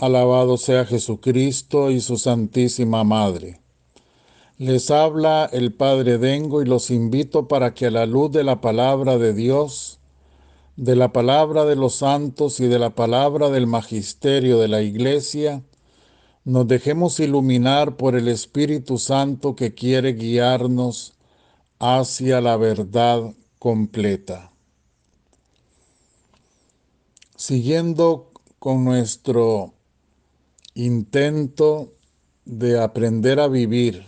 Alabado sea Jesucristo y su Santísima Madre. Les habla el Padre Dengo y los invito para que a la luz de la palabra de Dios, de la palabra de los santos y de la palabra del magisterio de la Iglesia, nos dejemos iluminar por el Espíritu Santo que quiere guiarnos hacia la verdad completa. Siguiendo con nuestro intento de aprender a vivir,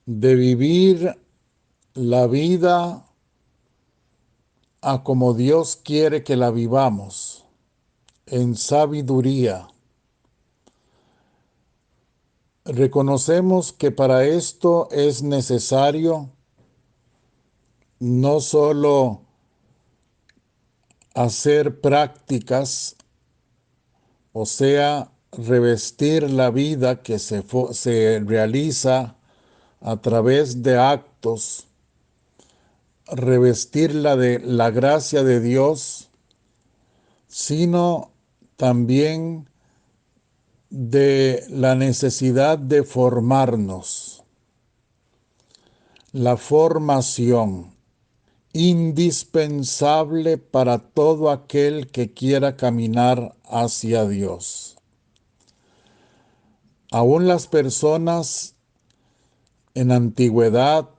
de vivir la vida a como Dios quiere que la vivamos, en sabiduría. Reconocemos que para esto es necesario no solo hacer prácticas, o sea, revestir la vida que se realiza a través de actos, revestirla de la gracia de Dios, sino también de la necesidad de formarnos. La formación, indispensable para todo aquel que quiera caminar hacia Dios. Aún las personas en antigüedad,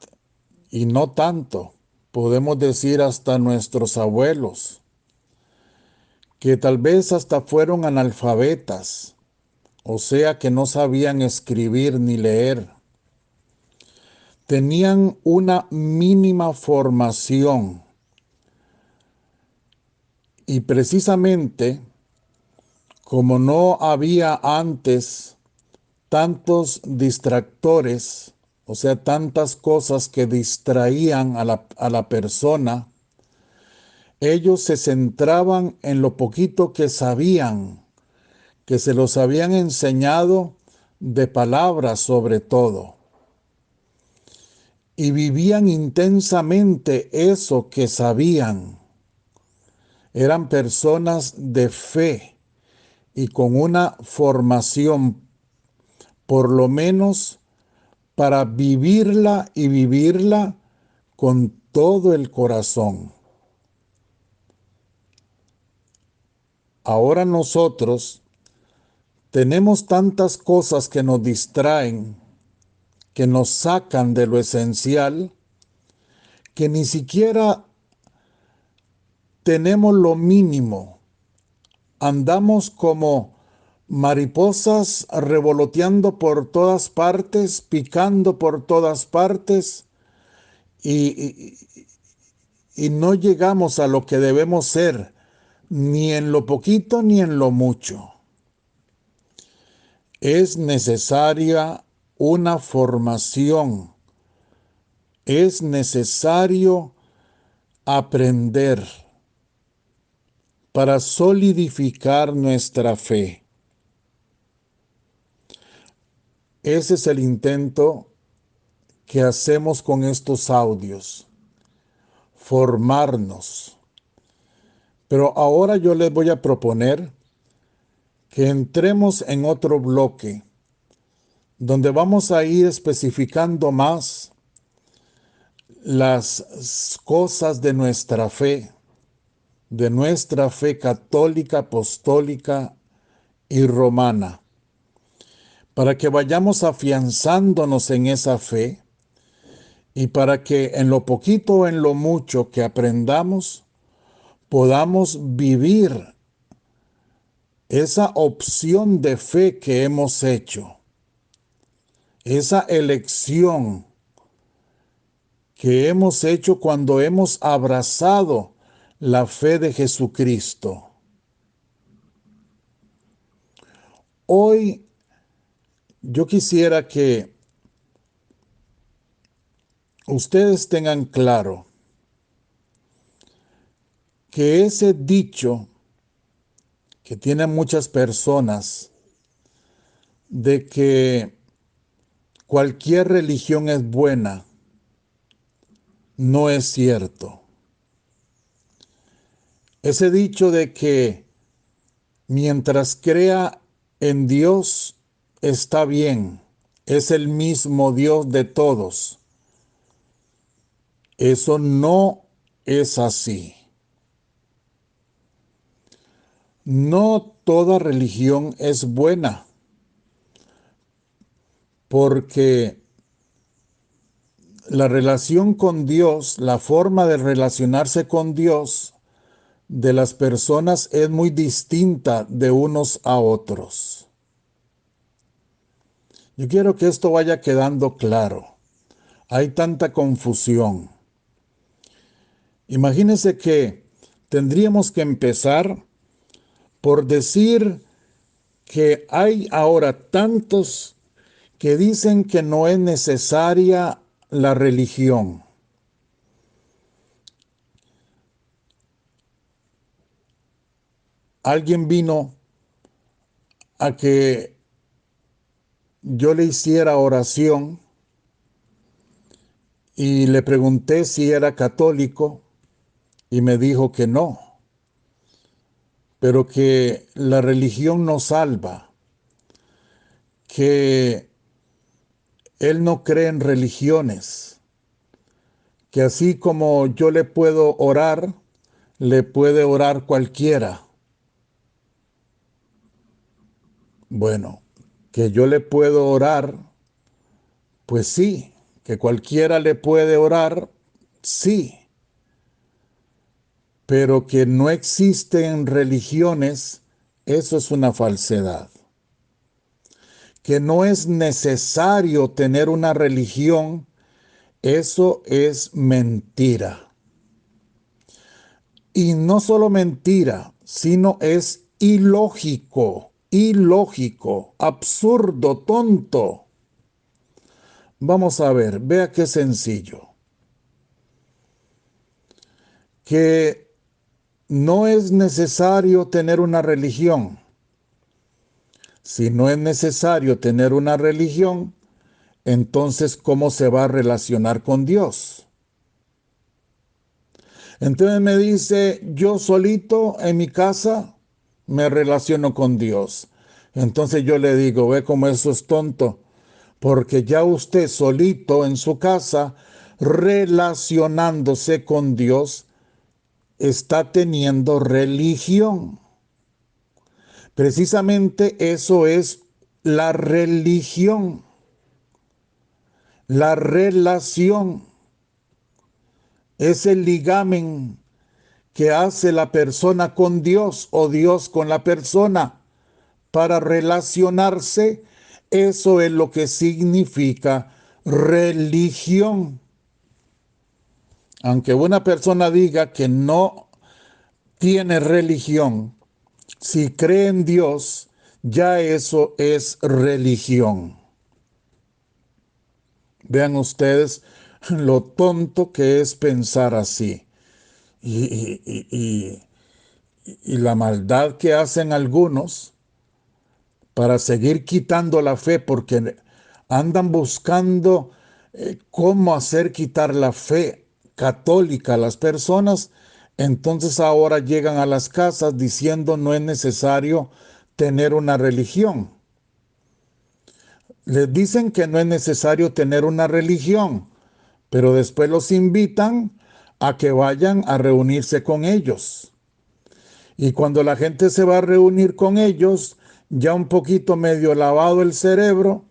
y no tanto, podemos decir hasta nuestros abuelos, que tal vez hasta fueron analfabetas, o sea que no sabían escribir ni leer. Tenían una mínima formación y precisamente como no había antes tantos distractores, o sea, tantas cosas que distraían a la persona, ellos se centraban en lo poquito que sabían, que se los habían enseñado de palabras sobre todo. Y vivían intensamente eso que sabían. Eran personas de fe y con una formación, por lo menos para vivirla y vivirla con todo el corazón. Ahora nosotros tenemos tantas cosas que nos distraen, que nos sacan de lo esencial, que ni siquiera tenemos lo mínimo. Andamos como mariposas revoloteando por todas partes, picando por todas partes y, y no llegamos a lo que debemos ser, ni en lo poquito ni en lo mucho. Es necesaria una formación, es necesario aprender para solidificar nuestra fe. Ese es el intento que hacemos con estos audios, formarnos. Pero ahora yo les voy a proponer que entremos en otro bloque, donde vamos a ir especificando más las cosas de nuestra fe católica, apostólica y romana, para que vayamos afianzándonos en esa fe y para que en lo poquito o en lo mucho que aprendamos, podamos vivir esa opción de fe que hemos hecho, esa elección que hemos hecho cuando hemos abrazado la fe de Jesucristo. Hoy yo quisiera que ustedes tengan claro que ese dicho que tienen muchas personas de que cualquier religión es buena, no es cierto. Ese dicho de que Mientras crea en Dios, está bien. Es el mismo Dios de todos. Eso no es así. No toda religión es buena, porque la relación con Dios, la forma de relacionarse con Dios de las personas es muy distinta de unos a otros. Yo quiero que esto vaya quedando claro. Hay tanta confusión. Imagínense que tendríamos que empezar por decir que hay ahora tantos que dicen que no es necesaria la religión. Alguien vino a que yo le hiciera oración y le pregunté si era católico y me dijo que no, pero que la religión no salva, que él no cree en religiones, que así como yo le puedo orar, le puede orar cualquiera. Bueno, que yo le puedo orar, pues sí, que cualquiera le puede orar, sí, pero que no existen religiones, eso es una falsedad. Que no es necesario tener una religión, eso es mentira. Y no solo mentira, sino es ilógico, absurdo, tonto. Vamos a ver, vea qué sencillo. Que no es necesario tener una religión. Si no es necesario tener una religión, entonces ¿cómo se va a relacionar con Dios? Entonces me dice, yo solito en mi casa me relaciono con Dios. Entonces yo le digo, ve cómo eso es tonto, porque ya usted solito en su casa, relacionándose con Dios, está teniendo religión. Precisamente eso es la religión, la relación, es el ligamen que hace la persona con Dios o Dios con la persona para relacionarse. Eso es lo que significa religión. Aunque una persona diga que no tiene religión, si cree en Dios, ya eso es religión. Vean ustedes lo tonto que es pensar así. Y, y- y- y- y la maldad que hacen algunos para seguir quitando la fe, porque andan buscando cómo hacer quitar la fe católica a las personas. Entonces ahora llegan a las casas diciendo no es necesario tener una religión. Les dicen que no es necesario tener una religión, pero después los invitan a que vayan a reunirse con ellos. Y cuando la gente se va a reunir con ellos, ya un poquito medio lavado el cerebro,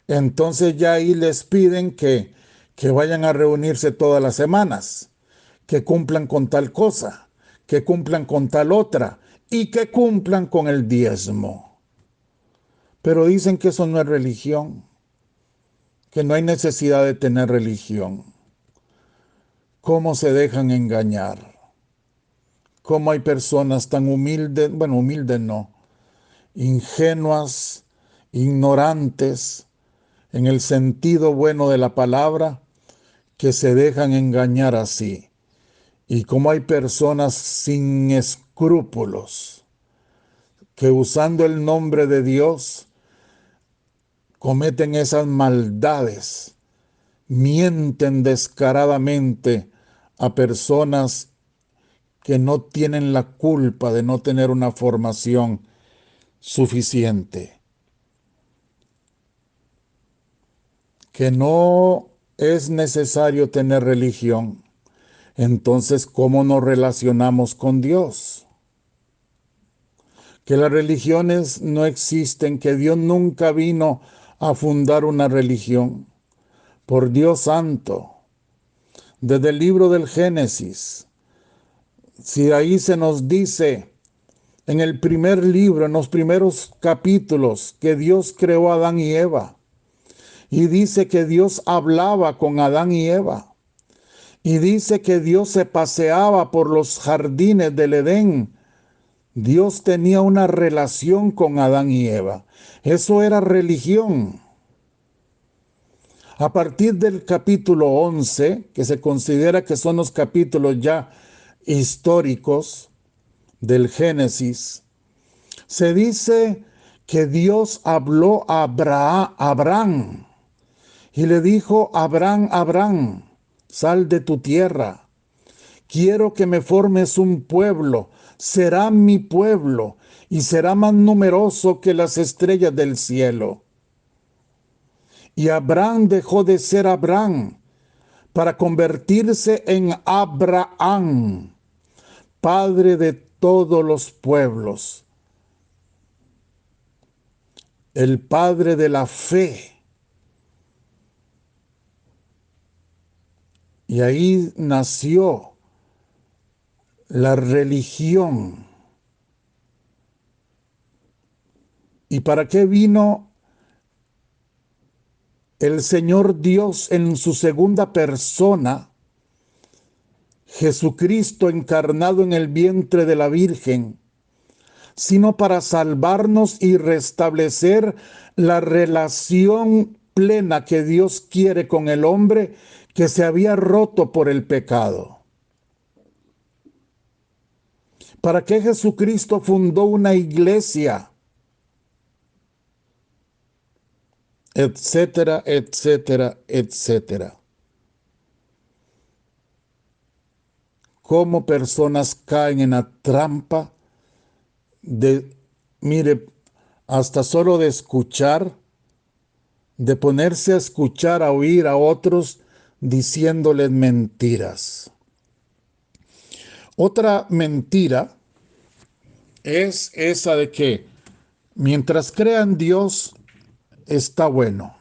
entonces ya ahí les piden que vayan a reunirse todas las semanas, que cumplan con tal cosa, que cumplan con tal otra y que cumplan con el diezmo. Pero dicen que eso no es religión, que no hay necesidad de tener religión. ¿Cómo se dejan engañar? ¿Cómo hay personas tan humildes, bueno, humildes no, ingenuas, ignorantes, en el sentido bueno de la palabra, que se dejan engañar así? Y cómo hay personas sin escrúpulos, que usando el nombre de Dios cometen esas maldades, mienten descaradamente a personas que no tienen la culpa de no tener una formación suficiente, que no es necesario tener religión. Entonces, ¿cómo nos relacionamos con Dios? Que las religiones no existen, que Dios nunca vino a fundar una religión. Por Dios santo, desde el libro del Génesis, si ahí se nos dice en el primer libro, en los primeros capítulos, que Dios creó a Adán y Eva, y dice que Dios hablaba con Adán y Eva, y dice que Dios se paseaba por los jardines del Edén. Dios tenía una relación con Adán y Eva. Eso era religión. A partir del capítulo 11, que se considera que son los capítulos ya históricos del Génesis, se dice que Dios habló a Abraham y le dijo: Abraham, Abraham, sal de tu tierra. Quiero que me formes un pueblo. Será mi pueblo y será más numeroso que las estrellas del cielo. Y Abraham dejó de ser Abraham para convertirse en Abraham, padre de todos los pueblos, el padre de la fe. Y ahí nació la religión. ¿Y para qué vino el Señor Dios en su segunda persona, Jesucristo encarnado en el vientre de la Virgen? Sino para salvarnos y restablecer la relación plena que Dios quiere con el hombre que se había roto por el pecado. ¿Para qué Jesucristo fundó una iglesia? Etcétera, etcétera, etcétera. Cómo personas caen en la trampa de, mire, hasta solo de escuchar, de ponerse a escuchar, a oír a otros diciéndoles mentiras. Otra mentira es esa de que mientras crean Dios está bueno.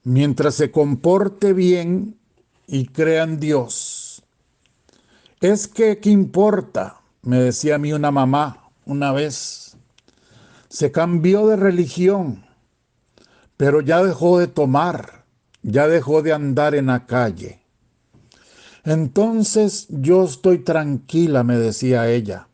Mientras se comporte bien y crean Dios. Es que, ¿qué importa? Me decía a mí una mamá una vez. Se cambió de religión, pero ya dejó de tomar, ya dejó de andar en la calle. Entonces yo estoy tranquila, me decía ella.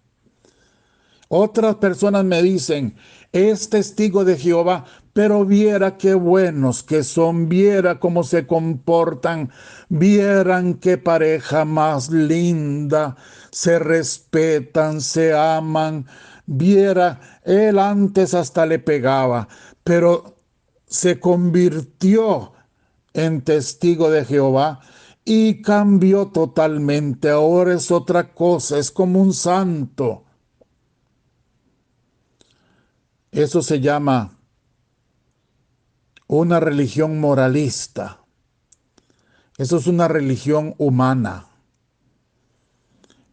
Otras personas me dicen: es testigo de Jehová, pero viera qué buenos que son, viera cómo se comportan, vieran qué pareja más linda, se respetan, se aman, viera, él antes hasta le pegaba, pero se convirtió en testigo de Jehová y cambió totalmente. Ahora es otra cosa, es como un santo. Eso se llama una religión moralista. Eso es una religión humana.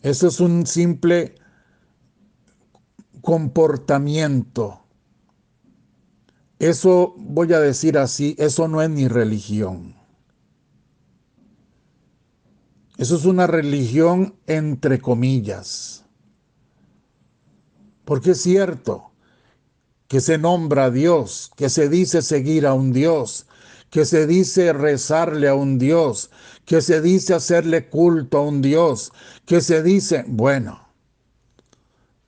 Eso es un simple comportamiento. Eso, voy a decir así, eso no es ni religión. Eso es una religión entre comillas. Porque es cierto que se nombra a Dios, que se dice seguir a un Dios, que se dice rezarle a un Dios, que se dice hacerle culto a un Dios, que se dice, bueno,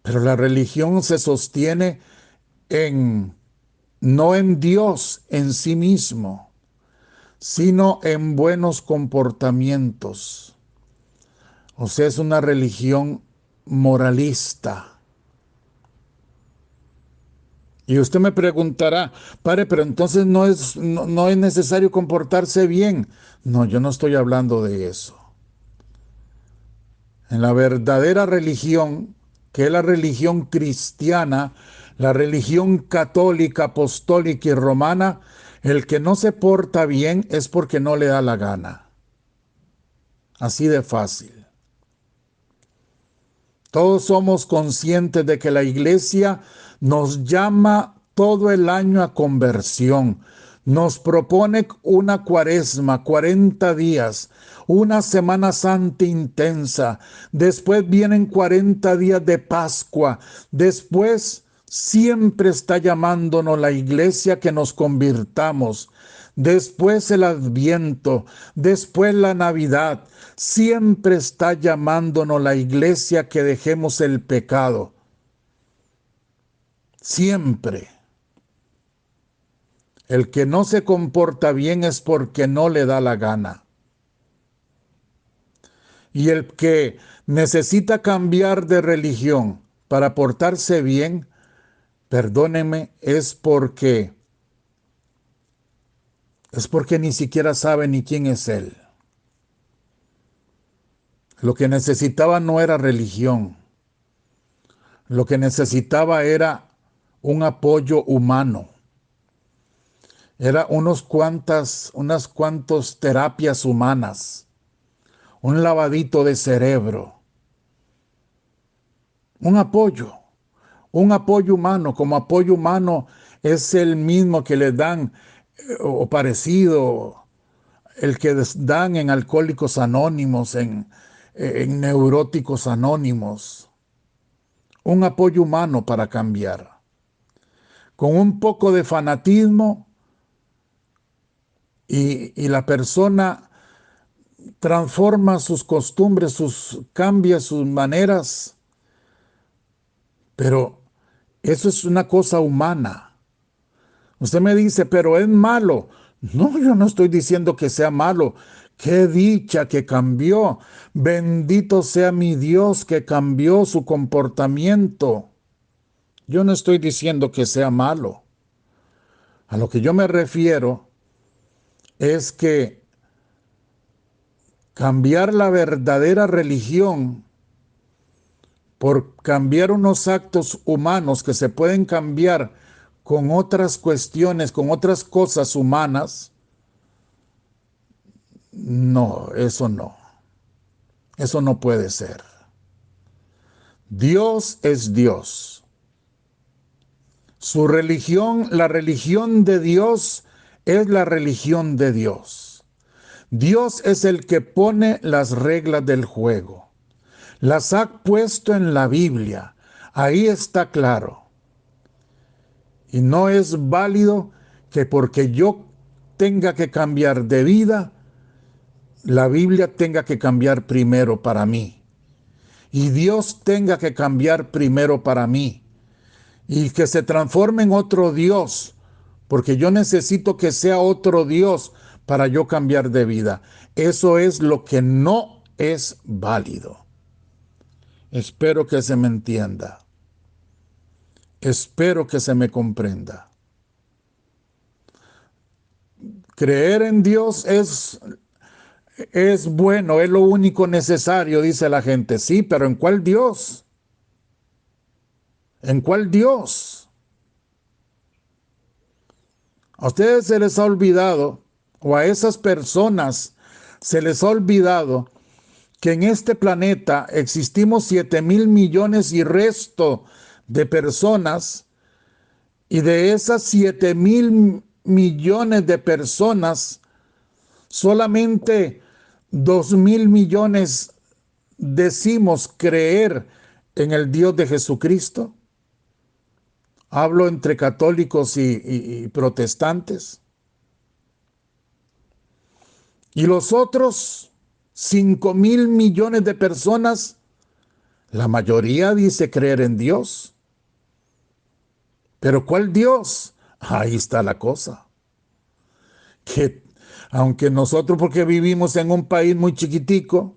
pero la religión se sostiene no en Dios en sí mismo, sino en buenos comportamientos. O sea, es una religión moralista. Y usted me preguntará: padre, pero entonces no es necesario comportarse bien. No, yo no estoy hablando de eso. En la verdadera religión, que es la religión cristiana, la religión católica, apostólica y romana, el que no se porta bien es porque no le da la gana. Así de fácil. Todos somos conscientes de que la iglesia nos llama todo el año a conversión. Nos propone una cuaresma, 40 días, una Semana Santa intensa. Después vienen 40 días de Pascua. Después siempre está llamándonos la iglesia que nos convirtamos. Después el Adviento, después la Navidad. Siempre está llamándonos la iglesia que dejemos el pecado. Siempre. El que no se comporta bien es porque no le da la gana. Y el que necesita cambiar de religión para portarse bien, perdónenme, es porque ni siquiera sabe ni quién es él. Lo que necesitaba no era religión. Lo que necesitaba era un apoyo humano. Era unas cuantas terapias humanas. Un lavadito de cerebro. Un apoyo humano. Como apoyo humano es el mismo que le dan o parecido el que dan en Alcohólicos Anónimos, en Neuróticos Anónimos. Un apoyo humano para cambiar. Con un poco de fanatismo y la persona transforma sus costumbres, cambia sus maneras, pero eso es una cosa humana. Usted me dice, pero es malo. No, yo no estoy diciendo que sea malo. Qué dicha que cambió. Bendito sea mi Dios que cambió su comportamiento. Yo no estoy diciendo que sea malo. A lo que yo me refiero es que cambiar la verdadera religión por cambiar unos actos humanos que se pueden cambiar con otras cuestiones, con otras cosas humanas, no, eso no. Eso no puede ser. Dios es Dios. Su religión, la religión de Dios, es la religión de Dios. Dios es el que pone las reglas del juego. Las ha puesto en la Biblia. Ahí está claro. Y no es válido que porque yo tenga que cambiar de vida, la Biblia tenga que cambiar primero para mí. Y Dios tenga que cambiar primero para mí. Y que se transforme en otro Dios. Porque yo necesito que sea otro Dios para yo cambiar de vida. Eso es lo que no es válido. Espero que se me entienda. Espero que se me comprenda. Creer en Dios es bueno, es lo único necesario, dice la gente. Sí, pero ¿en cuál Dios? ¿En cuál Dios? A ustedes se les ha olvidado, o a esas personas se les ha olvidado, que en este planeta existimos 7,000 millones y resto de personas, y de esas 7,000 millones de personas, solamente 2,000 millones decimos creer en el Dios de Jesucristo. Hablo entre católicos y protestantes. Y los otros 5,000 millones de personas, la mayoría dice creer en Dios. ¿Pero cuál Dios? Ahí está la cosa. Que aunque nosotros, porque vivimos en un país muy chiquitico,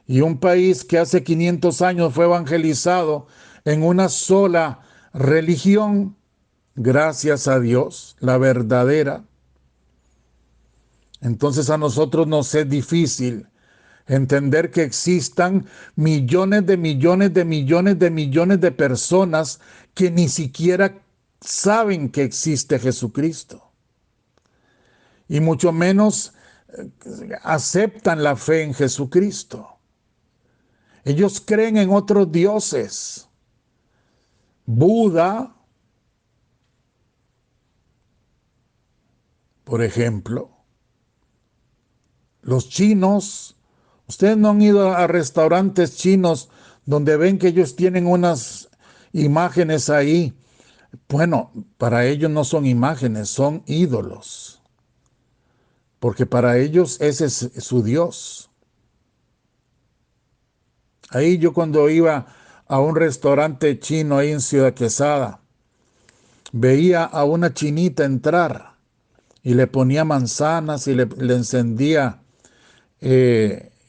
y un país que hace 500 años fue evangelizado en una sola religión, gracias a Dios, la verdadera, entonces a nosotros nos es difícil Entender que existan millones de millones de millones de millones de personas que ni siquiera saben que existe Jesucristo. Y mucho menos aceptan la fe en Jesucristo. Ellos creen en otros dioses. Buda, por ejemplo. Los chinos. Ustedes no han ido a restaurantes chinos donde ven que ellos tienen unas imágenes ahí. Bueno, para ellos no son imágenes, son ídolos. Porque para ellos ese es su Dios. Ahí yo cuando iba a un restaurante chino ahí en Ciudad Quesada, veía a una chinita entrar y le ponía manzanas y le encendía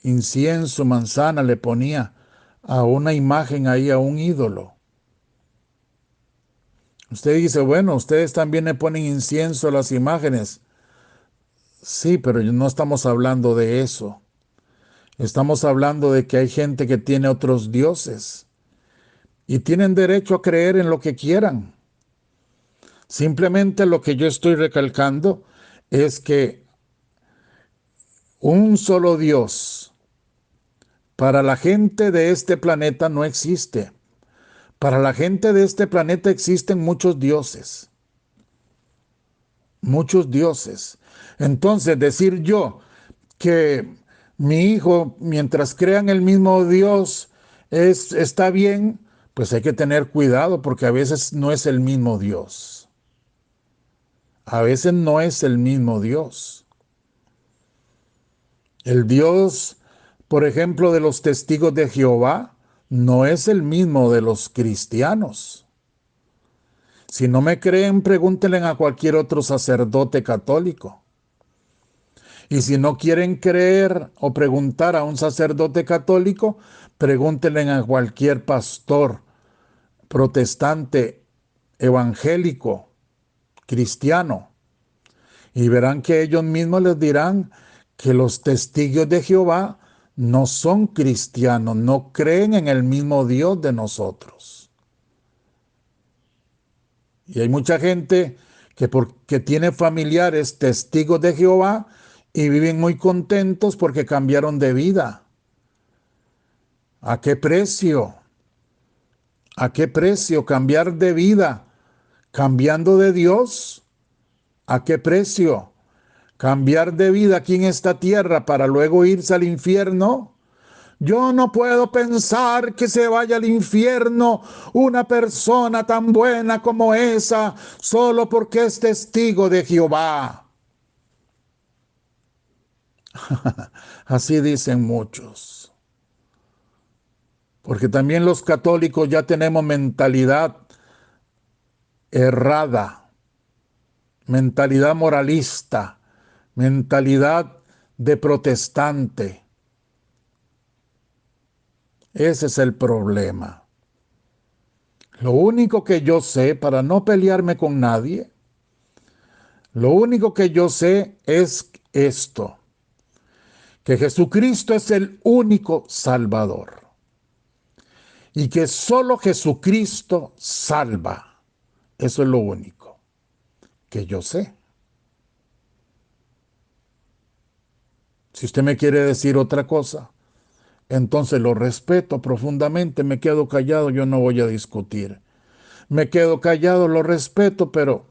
incienso, manzana, le ponía a una imagen ahí, a un ídolo. Usted dice, bueno, ustedes también le ponen incienso a las imágenes. Sí, pero no estamos hablando de eso. Estamos hablando de que hay gente que tiene otros dioses y tienen derecho a creer en lo que quieran. Simplemente lo que yo estoy recalcando es que un solo Dios para la gente de este planeta no existe. Para la gente de este planeta existen muchos dioses. Muchos dioses. Entonces, decir yo que mi hijo, mientras crean el mismo Dios, está bien, pues hay que tener cuidado porque a veces no es el mismo Dios. A veces no es el mismo Dios. El Dios, por ejemplo, de los testigos de Jehová, no es el mismo de los cristianos. Si no me creen, pregúntenle a cualquier otro sacerdote católico. Y si no quieren creer o preguntar a un sacerdote católico, pregúntenle a cualquier pastor protestante, evangélico, cristiano. Y verán que ellos mismos les dirán que los testigos de Jehová no son cristianos, no creen en el mismo Dios de nosotros. Y hay mucha gente que tiene familiares testigos de Jehová y viven muy contentos porque cambiaron de vida. ¿A qué precio? ¿A qué precio cambiar de vida? ¿Cambiando de Dios? ¿A qué precio? ¿Cambiar de vida aquí en esta tierra para luego irse al infierno? Yo no puedo pensar que se vaya al infierno una persona tan buena como esa solo porque es testigo de Jehová. Así dicen muchos. Porque también los católicos ya tenemos mentalidad errada, mentalidad moralista, mentalidad de protestante. Ese es el problema. Lo único que yo sé, para no pelearme con nadie, lo único que yo sé es esto, que Jesucristo es el único Salvador y que solo Jesucristo salva. Eso es lo único que yo sé. Si usted me quiere decir otra cosa, entonces lo respeto profundamente, me quedo callado, yo no voy a discutir. Me quedo callado, lo respeto, pero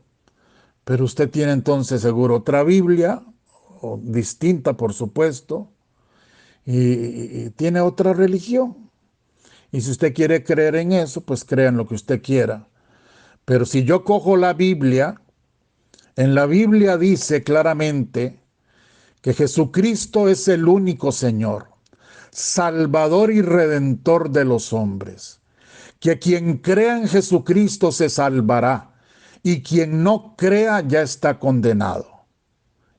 usted tiene entonces seguro otra Biblia, o distinta por supuesto, y tiene otra religión. Y si usted quiere creer en eso, pues crea en lo que usted quiera. Pero si yo cojo la Biblia, en la Biblia dice claramente que Jesucristo es el único Señor, Salvador y Redentor de los hombres, que quien crea en Jesucristo se salvará y quien no crea ya está condenado.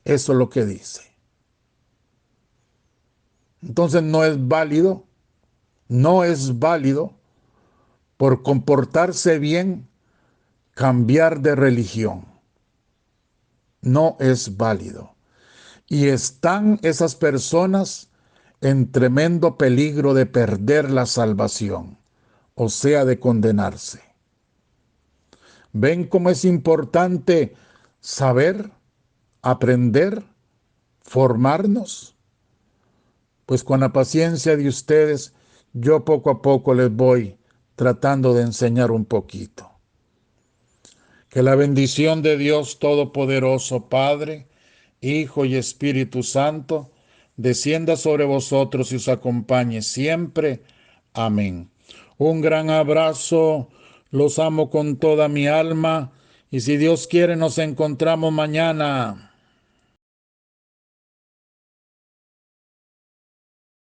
Eso es lo que dice. Entonces no es válido por comportarse bien cambiar de religión. No es válido. Y están esas personas en tremendo peligro de perder la salvación, o sea, de condenarse. ¿Ven cómo es importante saber, aprender, formarnos? Pues con la paciencia de ustedes, yo poco a poco les voy tratando de enseñar un poquito. Que la bendición de Dios Todopoderoso, Padre, Hijo y Espíritu Santo, descienda sobre vosotros y os acompañe siempre. Amén. Un gran abrazo, los amo con toda mi alma y si Dios quiere nos encontramos mañana.